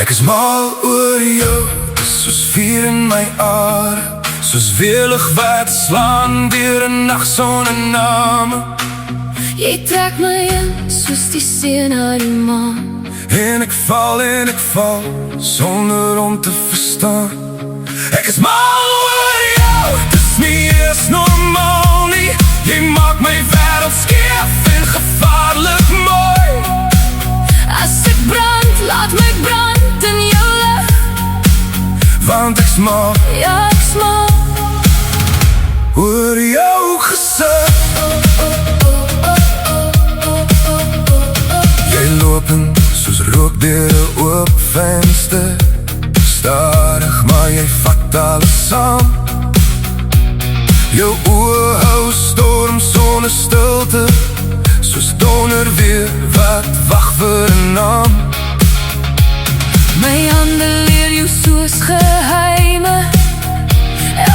Ek is mal oor jou, soos vuur in my are, soos weerlig wat slaan deur 'n nag sonder name. Jy trek my in, soos die see na die maan. En ek val, sonder om te verstaan. Ek is mal oor jou, dis nie eens normaal nie. Jy maak my wêreld skeef en gevaarlik mooi. As ek brand, laat my brand in jou lig. Want ek's mal, Ja, ek's mal oor jou gesig. Jy loop in soos rook deur 'n oop venster. Stadig, maar jy vat alles saam. Jou oë hou storm sonder stilte, soos donder weer wat wag vir 'n naam. My hande leer jou soos geheime,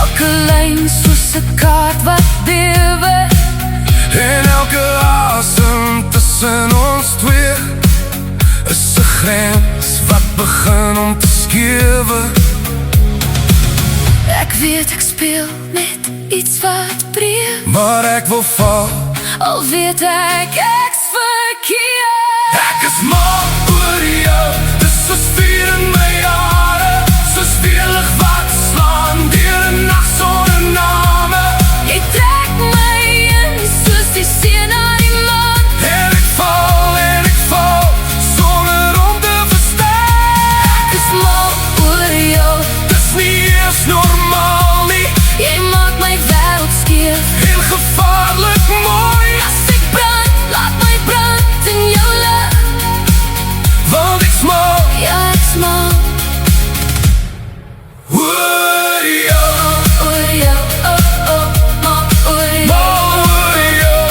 elke lyn soos 'n kaart wat bewe. En elke asem tussen ons twee is 'n grens wat begin om te skewe. Ek weet ek speel met iets wat breek, Maar ek wil val, al weet ek's verkeerd. ek is mal oor jou, dis soos vuur in my are, soos weerlig wat slaan deur 'n nag sonder name. Jy trek my in, soos die see na die maan. En ek val, sonder om te verstaan. Ek is mal oor jou, Dis nie eens normaal nie, jy maak my wêreld skeef. en gevaarlik mooi. As ek brand, laat my brand in jou lig. Want ek's mal Ja, ek's mal oor jou, oor jou, oh, oh, mal oor jou. mal oor jou,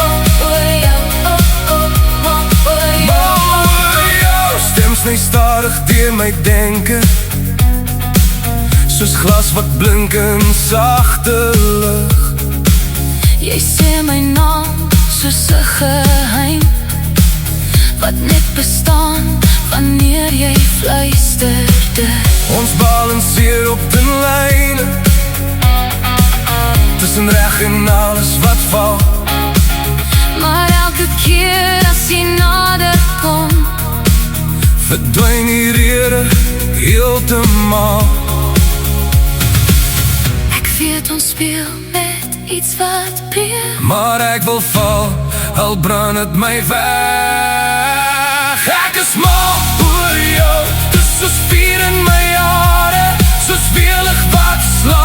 Oor jou, oh, oh, mal oor jou. mal oor jou. Stem sny stadig deur my denke, soos glas wat blink in sagte lig. Jy sê my naam soos 'n geheim, wat net bestaan wanneer jy fluisterde. Ons balanseer op 'n lyne, tussen reg en alles wat val. Maar elke keer as jy nader kom, Verdwyn die rede heeltemal. ek weet ons speel met iets wat breek. Maar ek wil val, al brand het my weg. Ek is mal oor jou, dis soos vuur in my are, soos weerlig wat slaan